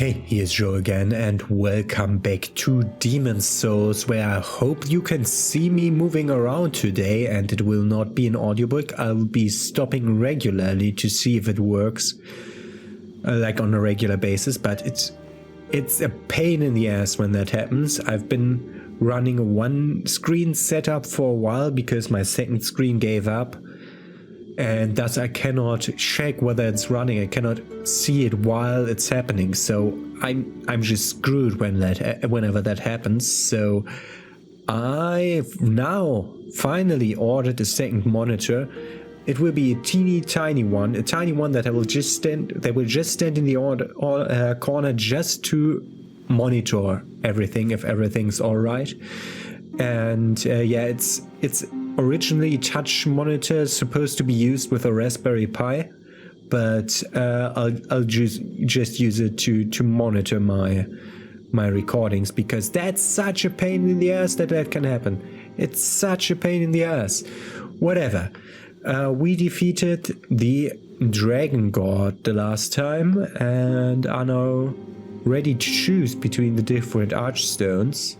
Hey, here's Joe again, and welcome back to Demon's Souls, where I hope you can see me moving around today, and it will not be an audiobook. I'll be stopping regularly to see if it works, like on a regular basis, but it's a pain in the ass when that happens. I've been running a one screen setup for a while because my second screen gave up, and thus I cannot check whether it's running. I cannot see it while it's happening, so I'm just screwed whenever that happens. So I've now finally ordered a second monitor. It will be a teeny tiny one, that will just stand in the corner just to monitor everything if everything's all right. And yeah, it's originally touch monitor, supposed to be used with a Raspberry Pi, but I'll just use it to monitor my recordings, because that's such a pain in the ass that can happen. It's such a pain in the ass. Whatever. We defeated the Dragon God the last time and are now ready to choose between the different archstones.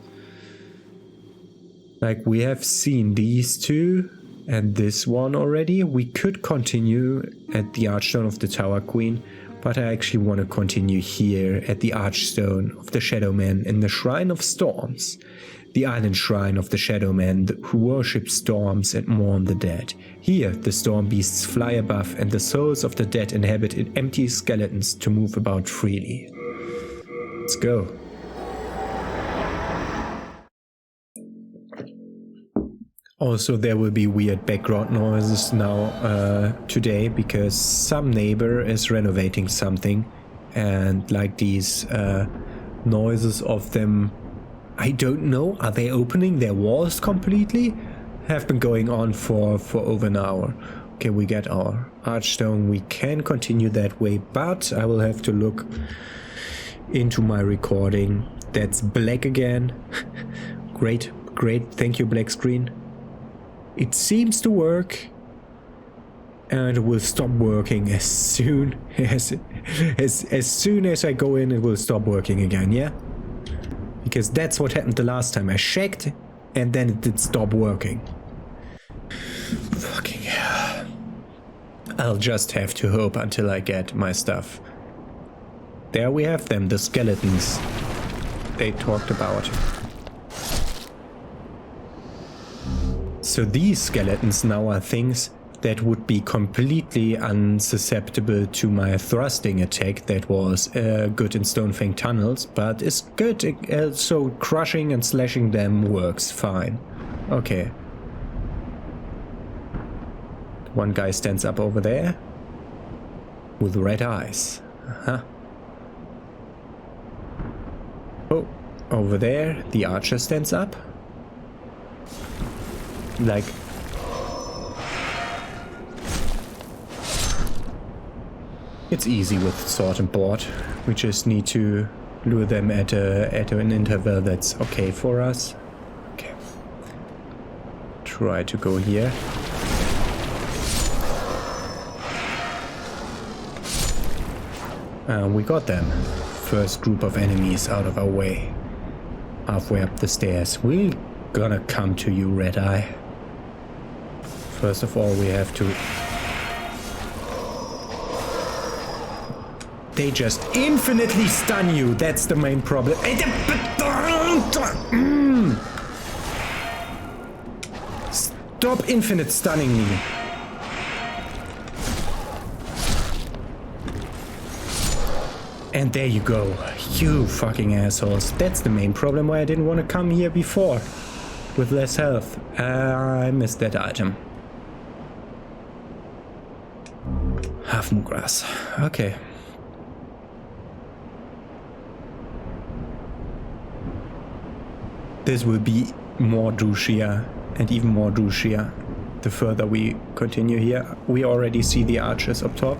Like, we have seen these two and this one already. We could continue at the Archstone of the Tower Queen, but I actually want to continue here at the Archstone of the Shadowman in the Shrine of Storms, the island shrine of the Shadowman who worship storms and mourn the dead. Here the storm beasts fly above, and the souls of the dead inhabit empty skeletons to move about freely. Let's go. Also, there will be weird background noises now today, because some neighbor is renovating something, and like these noises of them, I don't know, are they opening their walls completely? Have been going on for over an hour. Okay, we get our archstone. We can continue that way, but I will have to look into my recording. That's black again. Great, thank you, black screen. It seems to work, and it will stop working as soon as I go in. It will stop working again, yeah? Because that's what happened the last time. I checked, and then it did stop working. Fucking hell. I'll just have to hope until I get my stuff. There we have them, the skeletons they talked about. So these skeletons now are things that would be completely unsusceptible to my thrusting attack that was good in Stonefang tunnels, but is good, so crushing and slashing them works fine. Okay. One guy stands up over there with red eyes. Uh-huh. Oh, over there the archer stands up. Like, it's easy with sword and board. We just need to lure them at an interval that's okay for us. Okay. Try to go here. We got them. First group of enemies out of our way. Halfway up the stairs. We're gonna come to you, Red Eye. First of all, we have to... They just infinitely stun you. That's the main problem. Stop infinite stunning me. And there you go. You fucking assholes. That's the main problem why I didn't want to come here before. With less health. I missed that item. Half moon grass. Okay. This will be more Drushia, and even more Drushia the further we continue here. We already see the archers up top.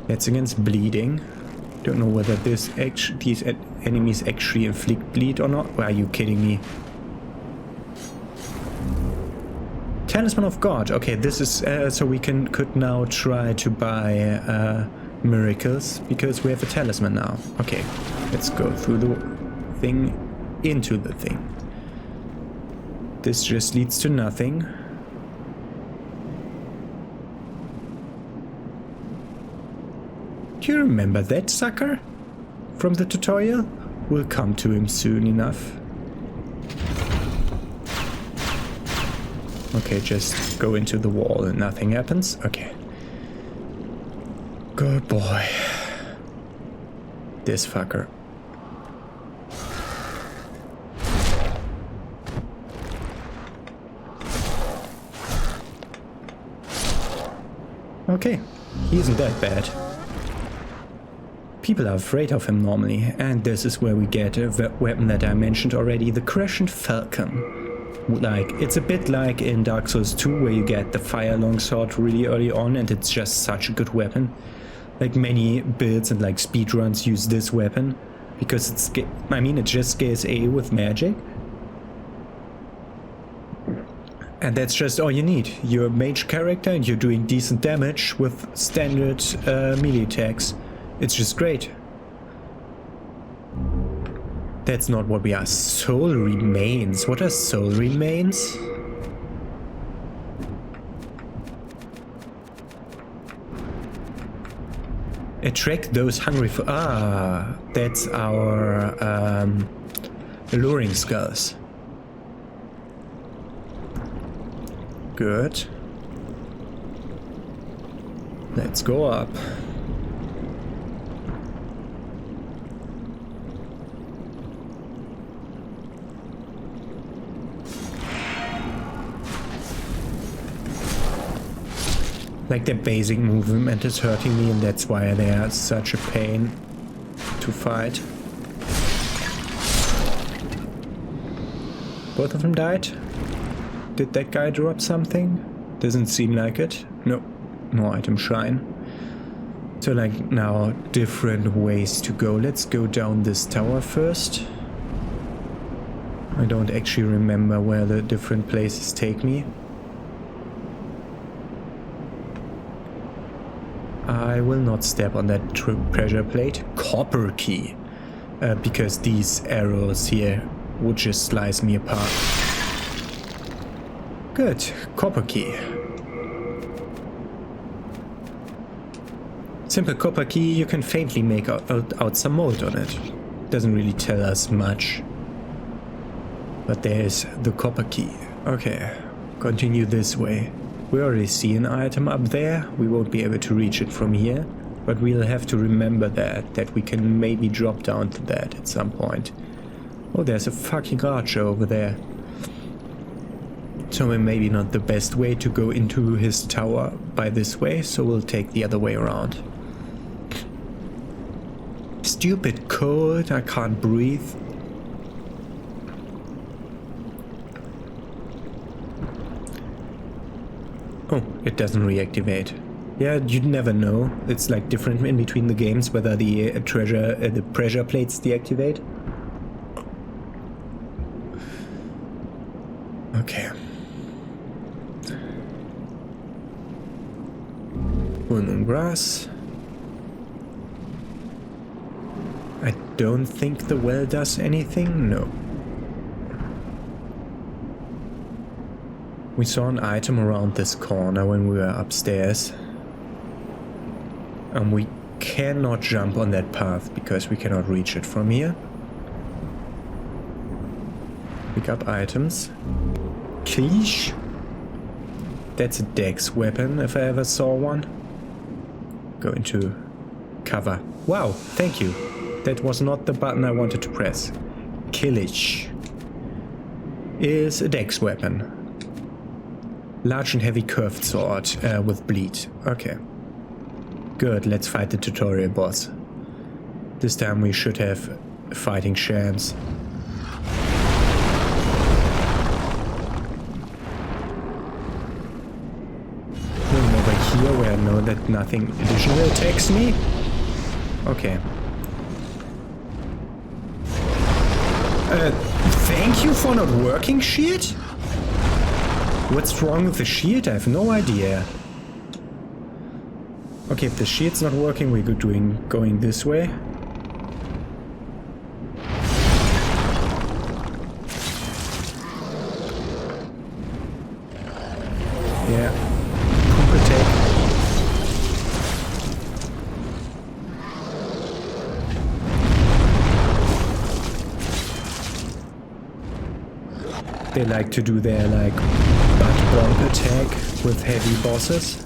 That's against bleeding. Don't know whether these enemies actually inflict bleed or not. Are you kidding me? Talisman of God. Okay, this is so we could now try to buy miracles because we have a talisman now. Okay, let's go through the thing into the thing. This just leads to nothing. Do you remember that sucker from the tutorial? We'll come to him soon enough. Okay, just go into the wall and nothing happens. Okay. Good boy. This fucker. Okay, he isn't that bad. People are afraid of him normally, and this is where we get a weapon that I mentioned already, the Crescent Falcon. Like, it's a bit like in Dark Souls 2 where you get the fire longsword really early on and it's just such a good weapon. Like many builds and like speedruns use this weapon because it just scales A with magic. And that's just all you need. You're a mage character and you're doing decent damage with standard melee attacks. It's just great. That's not what we are. Soul remains. What are soul remains? Attract those hungry for... Ah, that's our alluring skulls. Good. Let's go up. Like the basic movement is hurting me and that's why they are such a pain to fight. Both of them died? Did that guy drop something? Doesn't seem like it. No, no item shrine. So like now different ways to go. Let's go down this tower first. I don't actually remember where the different places take me. I will not step on that treasure plate. Copper key. Because these arrows here would just slice me apart. Good. Copper key. Simple copper key, you can faintly make out some mold on it. Doesn't really tell us much. But there's the copper key. Okay. Continue this way. We already see an item up there. We won't be able to reach it from here, but we'll have to remember that we can maybe drop down to that at some point. Oh, there's a fucking archer over there. So maybe not the best way to go into his tower by this way, so we'll take the other way around. Stupid cold, I can't breathe. Oh, it doesn't reactivate. Yeah, you'd never know. It's like different in between the games whether the the pressure plates deactivate. Okay. Full grass. I don't think the well does anything. No. We saw an item around this corner when we were upstairs. And we cannot jump on that path because we cannot reach it from here. Pick up items. Cleash. That's a dex weapon if I ever saw one. Go into cover. Wow, thank you. That was not the button I wanted to press. Killage is a dex weapon. Large and heavy curved sword with bleed. Okay. Good, let's fight the tutorial boss. This time we should have a fighting chance. Moving over here where I know that nothing additional attacks me. Okay. Thank you for not working, shit? What's wrong with the shield? I have no idea. Okay, if the shield's not working, we're going this way. Yeah. Poop attack. They like to do their like butt bump attack with heavy bosses.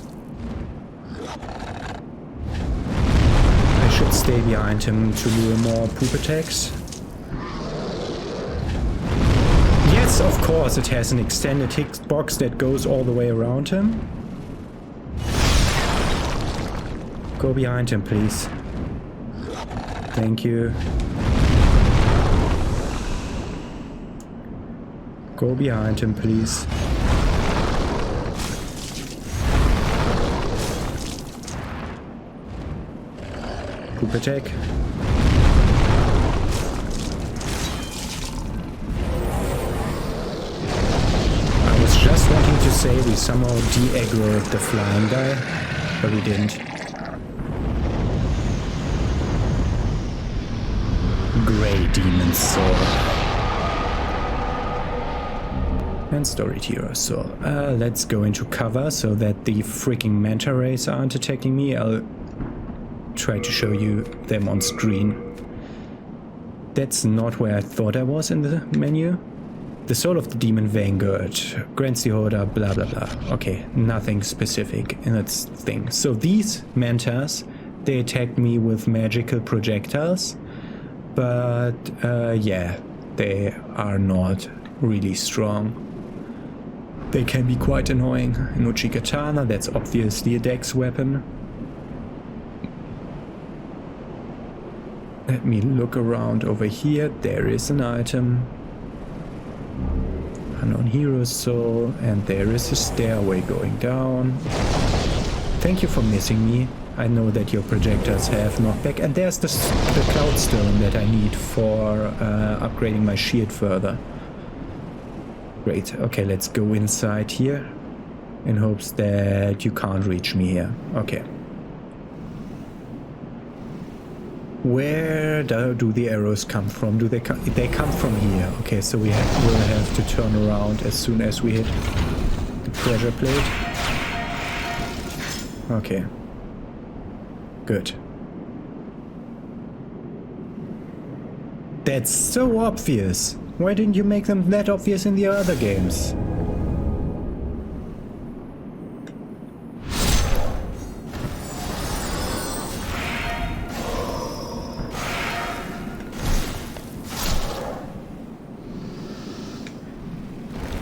I should stay behind him to lure more poop attacks. Yes, of course, it has an extended hitbox that goes all the way around him. Go behind him, please. Thank you. Go behind him, please. Poop attack. I was just wanting to say we somehow de-aggroed the flying guy, but we didn't. Grey Demon Sword. And Story Hero. So let's go into cover so that the freaking manta rays aren't attacking me. I'll try to show you them on screen. That's not where I thought I was in the menu. The Soul of the Demon Vanguard grants the Horde blah blah blah. Okay, nothing specific in its thing. So these mantas, they attacked me with magical projectiles, but yeah, they are not really strong. They can be quite annoying. Inochi Katana, that's obviously a dex weapon. Let me look around over here. There is an item. Unknown Hero's Soul, and there is a stairway going down. Thank you for missing me. I know that your projectors have knockback, and there's the Cloudstone that I need for upgrading my shield further. Great. Okay, let's go inside here in hopes that you can't reach me here. Okay. Where do the arrows come from? Do they come? They come from here. Okay, so will have to turn around as soon as we hit the pressure plate. Okay. Good. That's so obvious. Why didn't you make them that obvious in the other games?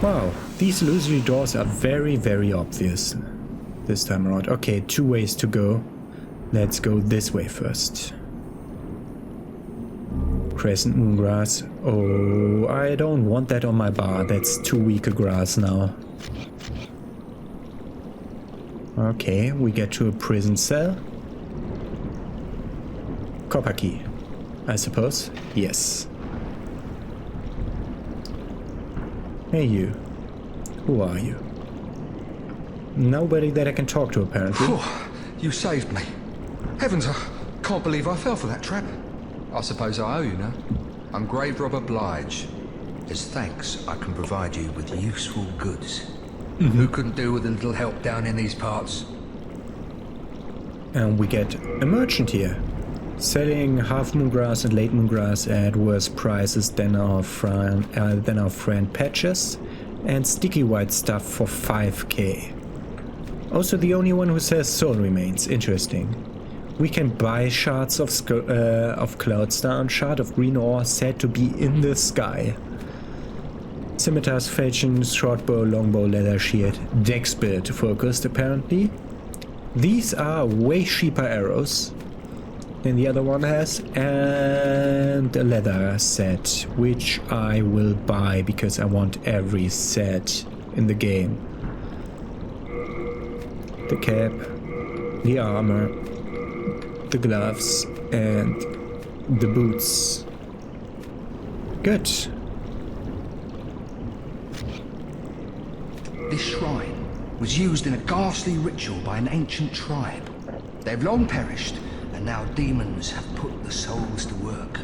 Wow, these illusory doors are very, very obvious this time around. Okay, 2 ways to go. Let's go this way first. Crescent Moongrass. Oh, I don't want that on my bar. That's too weak a grass now. Okay, we get to a prison cell. Copper key, I suppose. Yes. Hey you. Who are you? Nobody that I can talk to, apparently. Oh, you saved me. Heavens, I can't believe I fell for that trap. I suppose I owe you now. I'm grave robber Blige. As thanks, I can provide you with useful goods. Who couldn't do with a little help down in these parts? And we get a merchant here, selling half moongrass and late moongrass at worse prices than our friend Patches, and sticky white stuff for 5k. Also the only one who says soul remains. Interesting. We can buy shards of Cloudstone, shard of green ore said to be in the sky. Scimitars, falchions, shortbow, longbow, leather shield, dex build focused apparently. These are way cheaper arrows than the other one has, and a leather set, which I will buy because I want every set in the game. The cap, the armor, the gloves, and the boots. Good. this shrine was used in a ghastly ritual by an ancient tribe. They've long perished, and now demons have put the souls to work.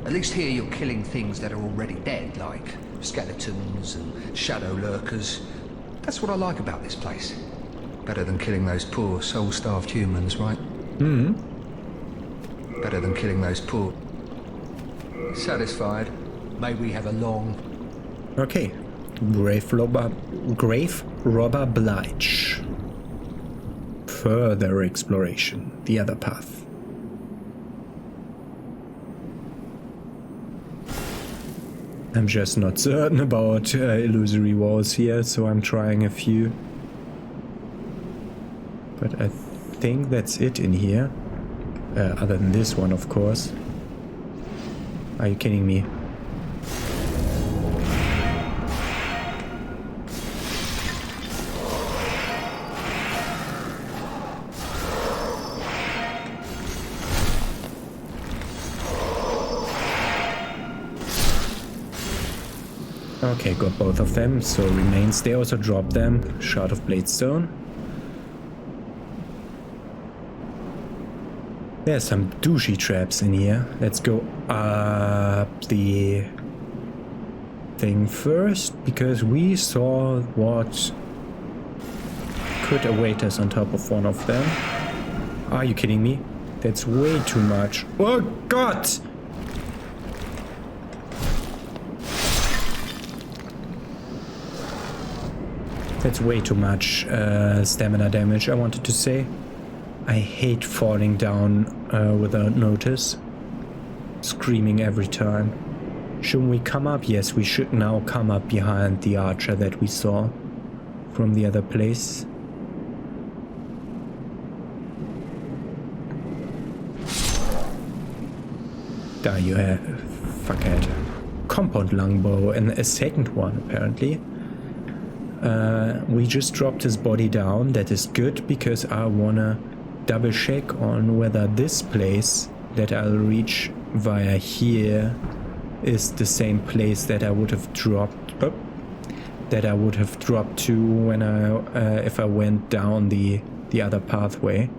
At least here you're killing things that are already dead, like skeletons and shadow lurkers. That's what I like about this place. Better than killing those poor, soul-starved humans, right? Better than killing those poor... Satisfied. May we have a long... Okay. Grave robber Blige. Further exploration. The other path. I'm just not certain about illusory walls here, so I'm trying a few. But I think that's it in here. Other than this one, of course. Are you kidding me? Okay, got both of them, so remains they also drop them. Shard of Bladestone. There's some douchey traps in here. Let's go up the thing first, because we saw what could await us on top of one of them. Are you kidding me? That's way too much. Oh god! That's way too much stamina damage, I wanted to say. I hate falling down without notice. Screaming every time. Shouldn't we come up? Yes, we should now come up behind the archer that we saw from the other place. There you have, fuckhead. Compound longbow and a second one apparently. We just dropped his body down. That is good because I wanna double check on whether this place that I'll reach via here is the same place that I would have dropped to when if I went down the other pathway.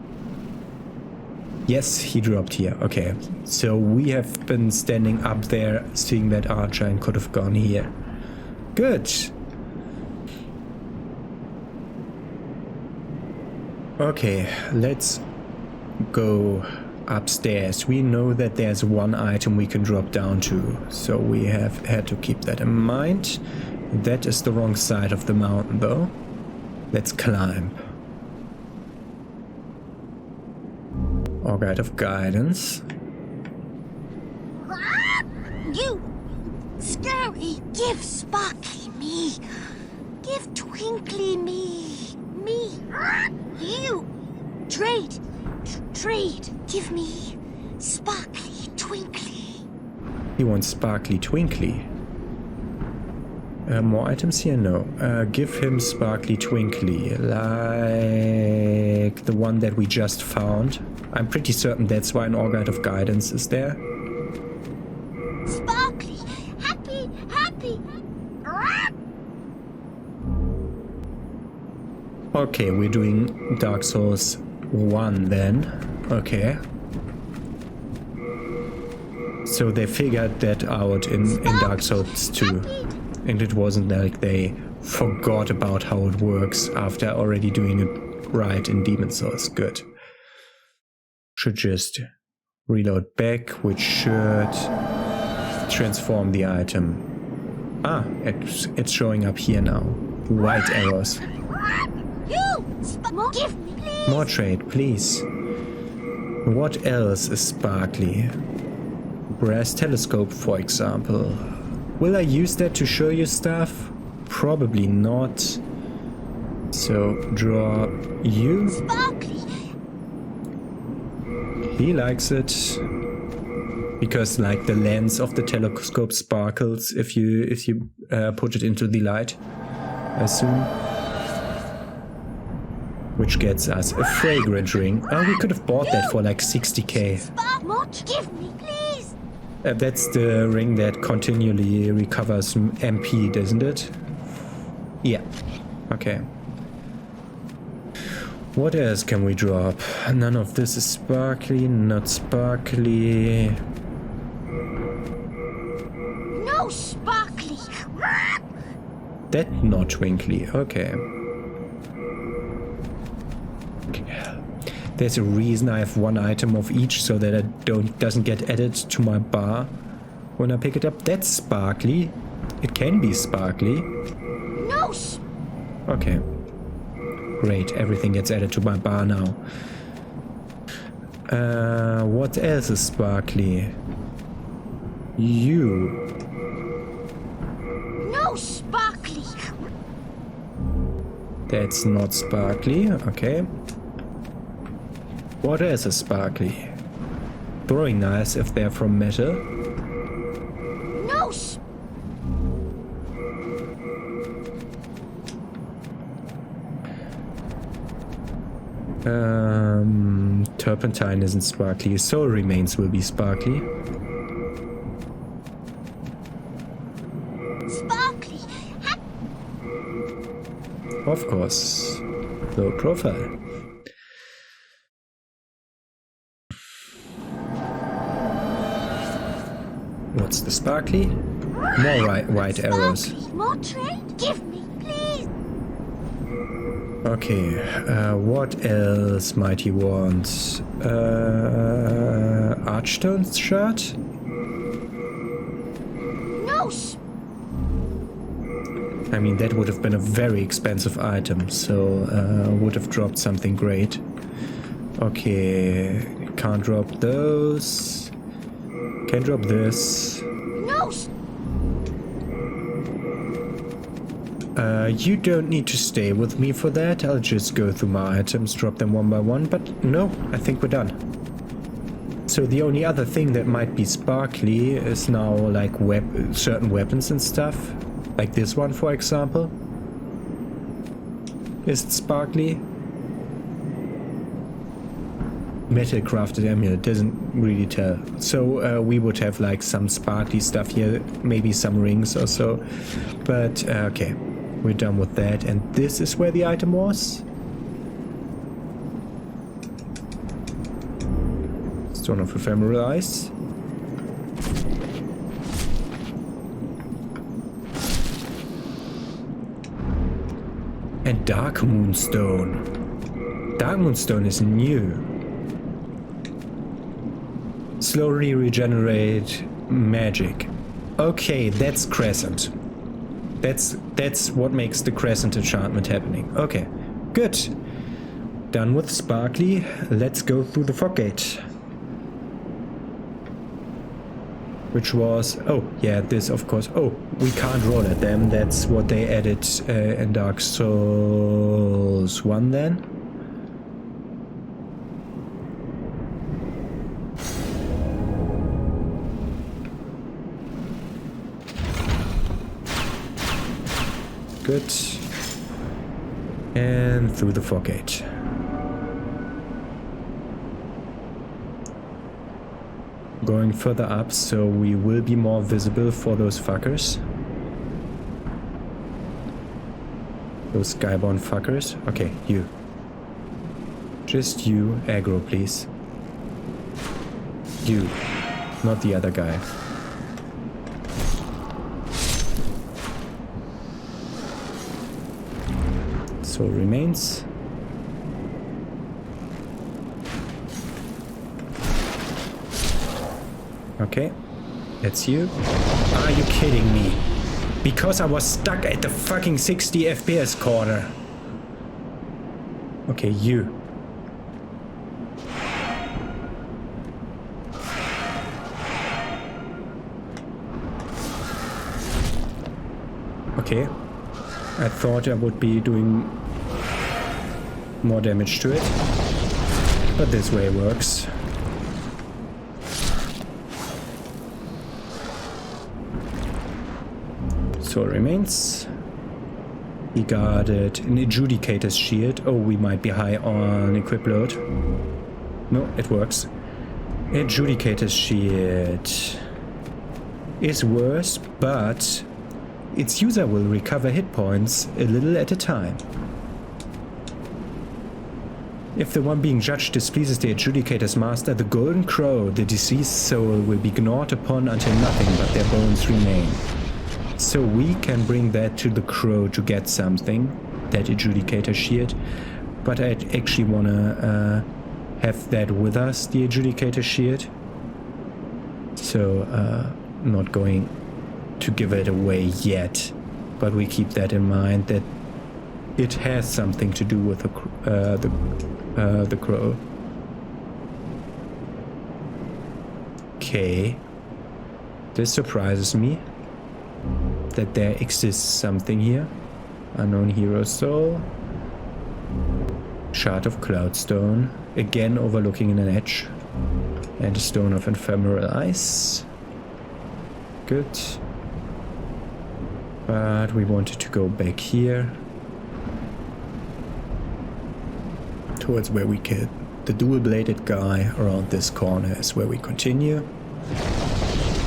Yes, he dropped here. Okay, so we have been standing up there seeing that archer and could have gone here. Good. Okay, let's go upstairs. We know that there's one item we can drop down to, so we have had to keep that in mind. That is the wrong side of the mountain though. Let's climb. Our guide of guidance. You scary, give sparkly me. Give twinkly me. You trade, give me sparkly twinkly. He wants sparkly twinkly. More items here? No. Give him sparkly twinkly, like the one that we just found. I'm pretty certain that's why an Guide of Guidance is there. Sparkly, happy. Okay, we're doing Dark Souls 1 then. Okay. So they figured that out in Dark Souls 2. And it wasn't like they forgot about how it works after already doing it right in Demon Souls. Good. Should just reload back, which should transform the item. Ah, it's showing up here now. White arrows. Give me, please. More trade, please. What else is sparkly? Brass telescope, for example. Will I use that to show you stuff? Probably not. So, drop you. Sparkly. He likes it. Because, like, the lens of the telescope sparkles if you put it into the light, I assume. Which gets us a fragrant ring. Oh, we could have bought that for like 60k. Give me, please. That's the ring that continually recovers MP, doesn't it? Yeah. Okay. What else can we drop? None of this is sparkly, not sparkly. No sparkly. That not twinkly, okay. There's a reason I have one item of each so that it doesn't get added to my bar when I pick it up. That's sparkly. It can be sparkly. No. Okay. Great, everything gets added to my bar now. What else is sparkly? You. No sparkly. That's not sparkly, okay. What else is sparkly? Throwing knives if they're from metal. No. Turpentine isn't sparkly. Soul Remains will be sparkly. Sparkly. Of course. Low profile. What's the sparkly? More white arrows. Sparkly. More trade. Give me, please. Okay, what else might you want? Archstone's shard? No. I mean, that would have been a very expensive item, so would have dropped something great. Okay, can't drop those. Can drop this. No. You don't need to stay with me for that. I'll just go through my items, drop them one by one, but no, I think we're done. So the only other thing that might be sparkly is now like certain weapons and stuff. Like this one, for example. Is it sparkly? Metal crafted amulet doesn't really tell. So we would have like some sparkly stuff here, maybe some rings or so. But okay, we're done with that. And this is where the item was. Stone of Ephemeral Ice. And Dark Moonstone. Dark Moonstone is new. Slowly regenerate magic. Okay, that's Crescent. That's what makes the Crescent enchantment happening. Okay, good. Done with Sparkly. Let's go through the fog gate. Which was... oh, yeah, this, of course. Oh, we can't roll at them. That's what they added in Dark Souls 1 then. Good. And through the fog gate. Going further up, so we will be more visible for those fuckers. Those skyborn fuckers. Okay, you. Just you, aggro, please. You, not the other guy. Soul Remains. Okay, that's you. Are you kidding me? Because I was stuck at the fucking 60 FPS corner. Okay, you. Okay. I thought I would be doing more damage to it. But this way works. Soul Remains. He guarded an Adjudicator's shield. Oh, we might be high on equip load. No, it works. Adjudicator's shield is worse, but its user will recover hit points a little at a time. If the one being judged displeases the Adjudicator's master, the Golden Crow, the deceased soul, will be gnawed upon until nothing but their bones remain. So we can bring that to the Crow to get something, that Adjudicator shield, but I actually want to have that with us, the Adjudicator shield. So, not going to give it away yet, but we keep that in mind, that it has something to do with the Crow. Okay. This surprises me, that there exists something here. Unknown hero soul. Shard of cloudstone. Again overlooking an edge. And a stone of ephemeral ice. Good. But we wanted to go back here. Towards where we killed the dual-bladed guy. Around this corner is where we continue.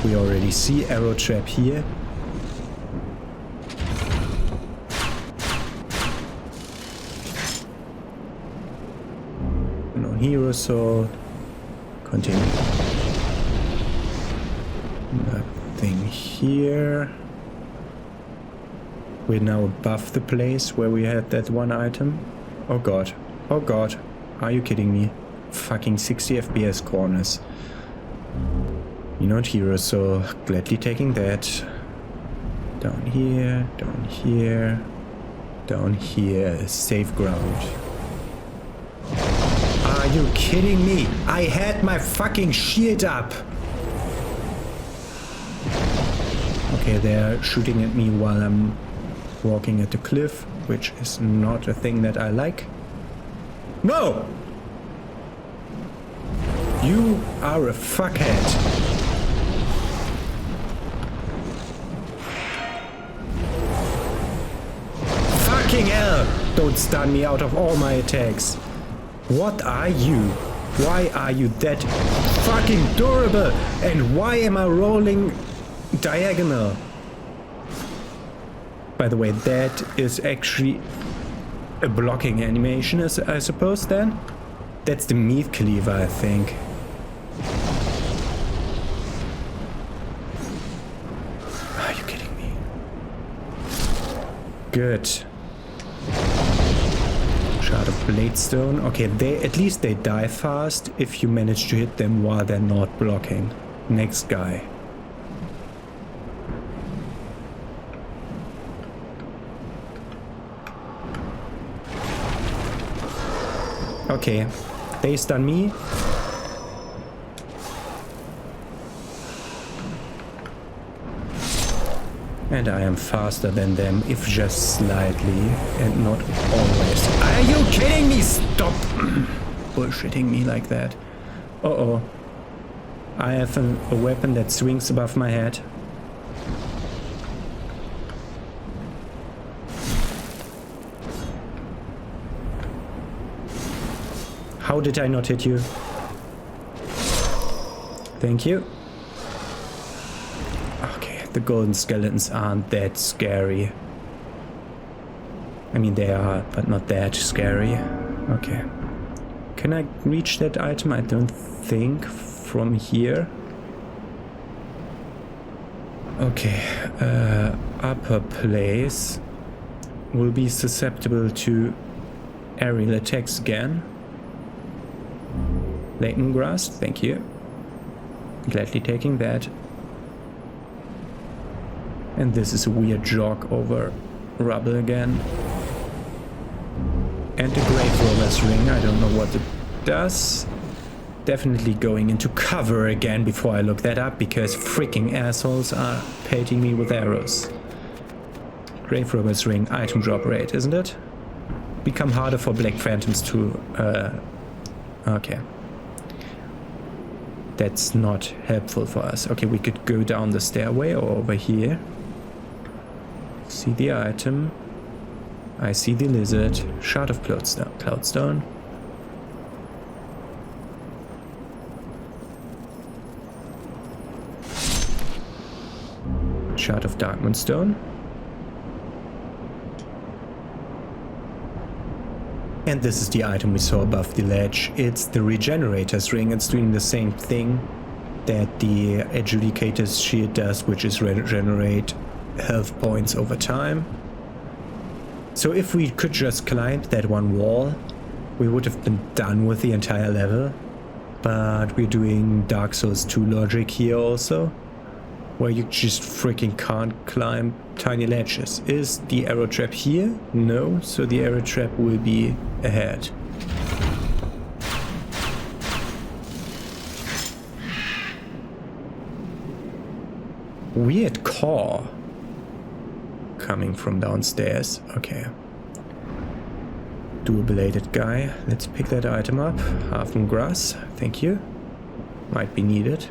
We already see arrow trap here. No hero soul. Continue. Nothing here. We're now above the place where we had that one item. Oh god. Oh god. Are you kidding me? Fucking 60 FPS corners. You're not hero, so gladly taking that. Down here, down here, down here. Safe ground. Are you kidding me? I had my fucking shield up. Okay, they're shooting at me while I'm walking at the cliff, which is not a thing that I like. No! You are a fuckhead. Fucking hell! Don't stun me out of all my attacks. What are you? Why are you that fucking durable? And why am I rolling diagonal? By the way, that is actually a blocking animation, I suppose, then? That's the meat cleaver, I think. Are you kidding me? Good. Shard of bladestone. Okay, at least they die fast if you manage to hit them while they're not blocking. Next guy. Okay, they stun me. And I am faster than them, if just slightly, and not always. Are you kidding me? Stop bullshitting me like that. Uh-oh. I have a weapon that swings above my head. How did I not hit you? Thank you. Okay, the golden skeletons aren't that scary. I mean, they are, but not that scary. Okay. Can I reach that item? I don't think from here. Okay. Upper place will be susceptible to aerial attacks again. Latent grasp, thank you. Gladly taking that. And this is a weird jog over rubble again. And the Grave Robber's Ring, I don't know what it does. Definitely going into cover again before I look that up, because freaking assholes are pelting me with arrows. Grave Robber's Ring, item drop rate, isn't it? Become harder for Black Phantoms to... okay. That's not helpful for us. Okay, we could go down the stairway or over here. See the item. I see the lizard. Shard of cloudstone. Shard of dark moonstone. And this is the item we saw above the ledge. It's the Regenerator's Ring. It's doing the same thing that the Adjudicator's Shield does, which is regenerate health points over time. So if we could just climb that one wall, we would have been done with the entire level. But we're doing Dark Souls 2 logic here also, where you just freaking can't climb tiny ledges. Is the arrow trap here? No, so the arrow trap will be ahead. Weird caw coming from downstairs. Okay. Dual-bladed guy. Let's pick that item up. Half moon grass. Thank you. Might be needed.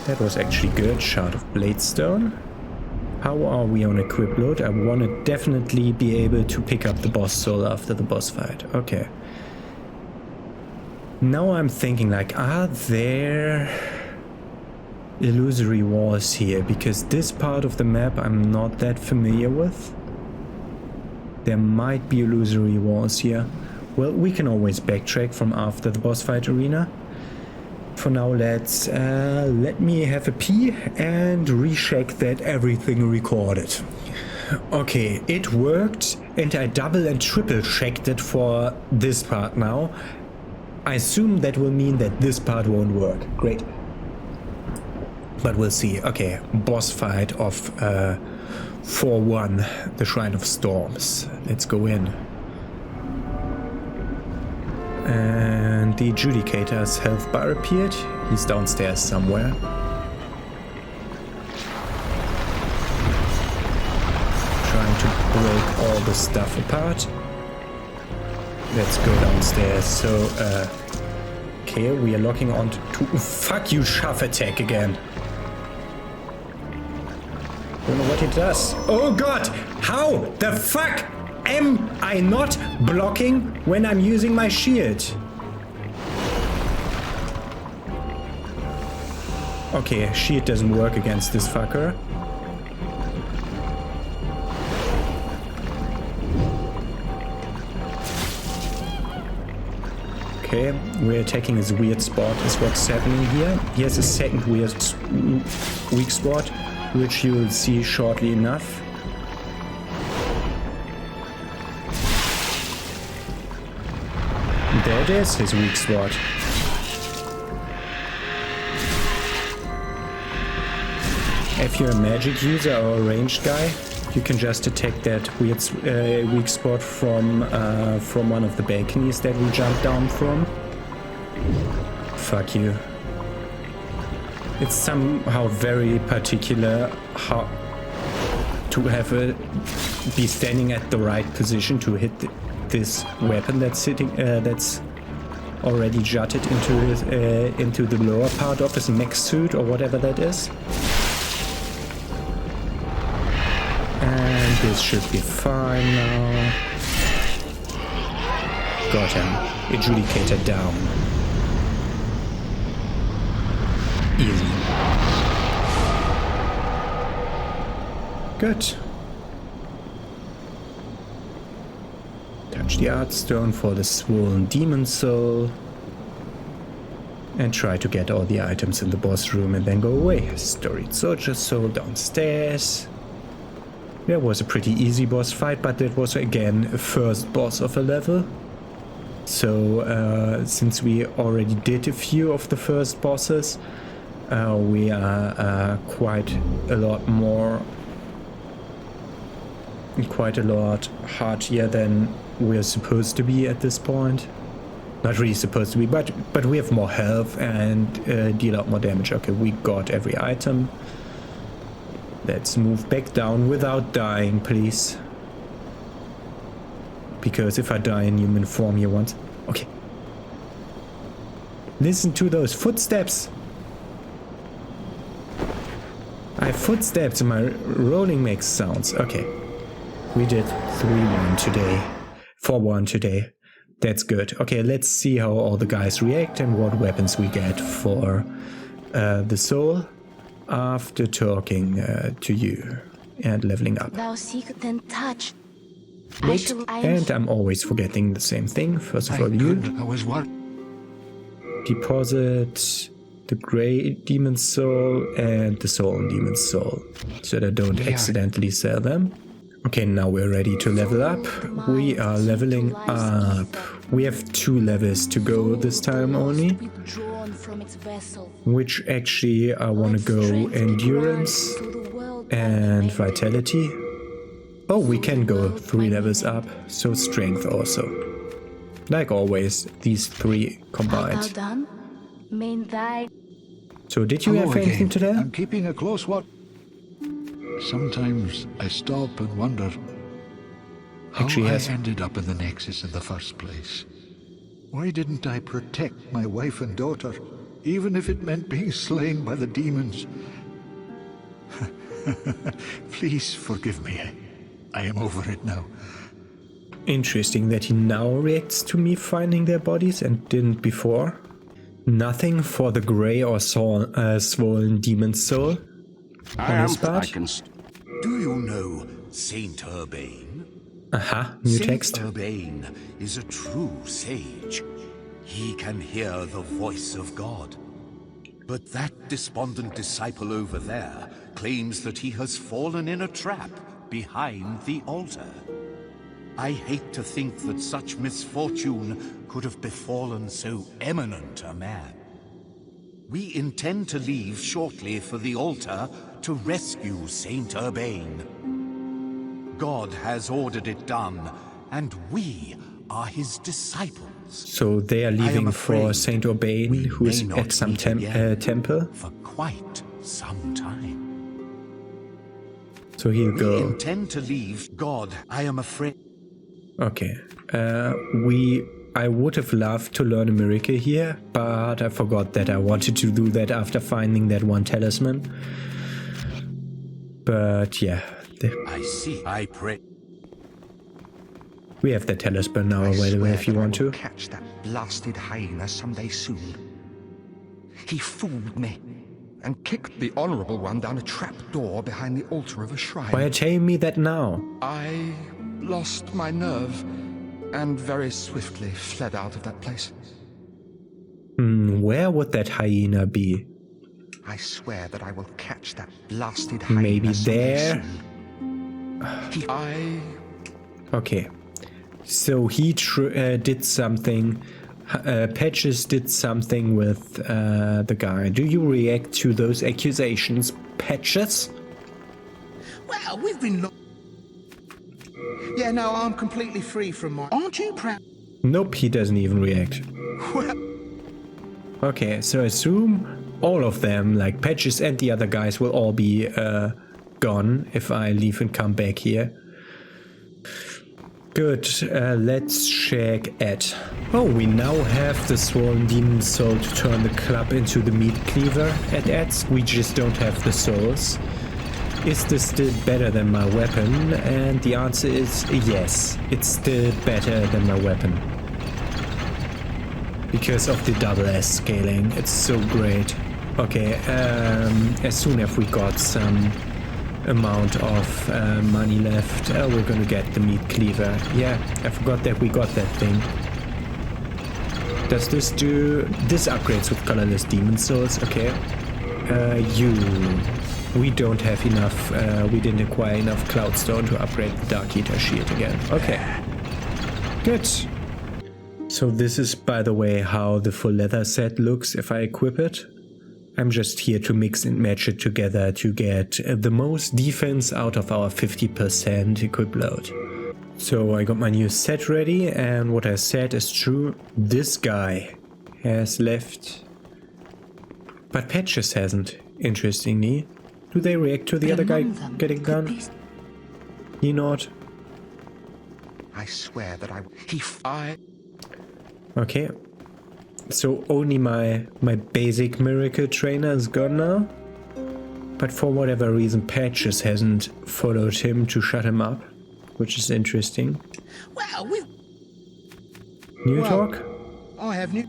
That was actually good. Shard of Bladestone. How are we on equip load? I want to definitely be able to pick up the boss soul after the boss fight. Okay. Now I'm thinking, like, are there illusory walls here? Because this part of the map I'm not that familiar with. There might be illusory walls here. Well, we can always backtrack from after the boss fight arena. For now, let me have a pee and recheck that everything recorded. Okay, it worked, and I double and triple checked it for this part now. I assume that will mean that this part won't work. Great. But we'll see. Okay, boss fight of 4-1, the Shrine of Storms. Let's go in. And the Adjudicator's health bar appeared. He's downstairs somewhere. Trying to break all the stuff apart. Let's go downstairs. So, okay, we are locking on to... Fuck you, shove attack again. Don't know what it does. Oh god! How the fuck am I not blocking when I'm using my shield? Okay, shield doesn't work against this fucker. Okay, we're attacking his weird spot, is what's happening here. He has a second weird weak spot, which you will see shortly enough. There it is, his weak spot. If you're a magic user or a ranged guy, you can just attack that weird weak spot from one of the balconies that we jumped down from. Fuck you. It's somehow very particular how to have be standing at the right position to hit this weapon that's sitting that's already jutted into the lower part of his mech suit or whatever that is. And this should be fine now. Got him. Adjudicator down. Easy. Good. Touch the art stone for the swollen demon soul. And try to get all the items in the boss room and then go away. Storied soldier soul downstairs. That was a pretty easy boss fight, but that was again a first boss of a level. So since we already did a few of the first bosses, we are quite a lot hardier than we're supposed to be at this point. Not really supposed to be, but we have more health and deal out more damage. Okay, we got every item. Let's move back down without dying, please. Because if I die in human form here once... Okay. Listen to those footsteps. I have footsteps and my rolling makes sounds. Okay. We did 3-1 today. 4-1 today. That's good. Okay, let's see how all the guys react and what weapons we get for the soul after talking to you and leveling up. Thou seek then touch. Wait, and I'm always forgetting the same thing. First of all, you I was worried. deposit the grey demon soul and the soul demon soul, so that I don't accidentally sell them. Okay, now we're ready to level up. We are leveling up. We have 2 levels to go this time only, which actually I want to go endurance and vitality. Oh, we can go 3 levels up, so strength also. Like always, these 3 combined. So did you have anything to tell? I'm keeping a close watch. Sometimes I stop and wonder how Actually, I yes. ended up in the Nexus in the first place. Why didn't I protect my wife and daughter, even if it meant being slain by the demons? Please forgive me. I am over it now. Interesting that he now reacts to me finding their bodies and didn't before. Nothing for the grey or swollen demon soul on his part. Do you know Saint Urbane? Aha, new text. Saint Urbane is a true sage. He can hear the voice of God. But that despondent disciple over there claims that he has fallen in a trap behind the altar. I hate to think that such misfortune could have befallen so eminent a man. We intend to leave shortly for the altar to rescue Saint Urbane. God has ordered it done, and we are his disciples. So they are leaving for Saint Urbane, who is at some temple. For quite some time. So he'll We go. intend to leave. God, I am afraid. Okay. I would have loved to learn a miracle here, but I forgot that I wanted to do that after finding that one talisman. But yeah, I see. I pray. we have the talisman now available if you want to. Catch that blasted hyena someday soon. He fooled me and kicked the honorable one down a trap door behind the altar of a shrine. Why are you telling me that now? I lost my nerve and very swiftly fled out of that place. Where would that hyena be? I swear that I will catch that blasted hyena Maybe someday there? soon. Okay. So he did something. Patches did something with the guy. Do you react to those accusations, Patches? Well, we've been Yeah, no, I'm completely free from my... Aren't you proud? Nope, he doesn't even react. Okay, so I assume all of them, like Patches and the other guys, will all be gone if I leave and come back here. Good, let's check at... Oh, we now have the Swollen Demon Soul to turn the club into the meat cleaver at ads. We just don't have the souls. Is this still better than my weapon? And the answer is yes, it's still better than my weapon. Because of the double S scaling, it's so great. Okay, as soon as we got some amount of money left, we're gonna get the meat cleaver. Yeah, I forgot that we got that thing. Does this do... This upgrades with colorless demon souls, okay. We don't have enough, we didn't acquire enough Cloudstone to upgrade the Dark Eater shield again. Okay, good. So this is, by the way, how the full leather set looks if I equip it. I'm just here to mix and match it together to get the most defense out of our 50% equip load. So I got my new set ready, and what I said is true. This guy has left, but Patches hasn't, interestingly. Do they react to the other guy getting gone? He not. I swear that I... Okay. So only my basic miracle trainer is gone now. But for whatever reason, Patches hasn't followed him to shut him up, which is interesting. Well, we... New Well- talk? I have new...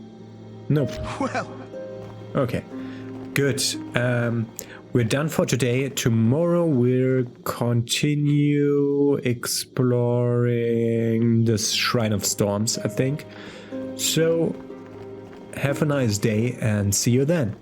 Nope. Well, Okay. Good. We're done for today. Tomorrow we'll continue exploring the Shrine of Storms, I think. So, have a nice day and see you then.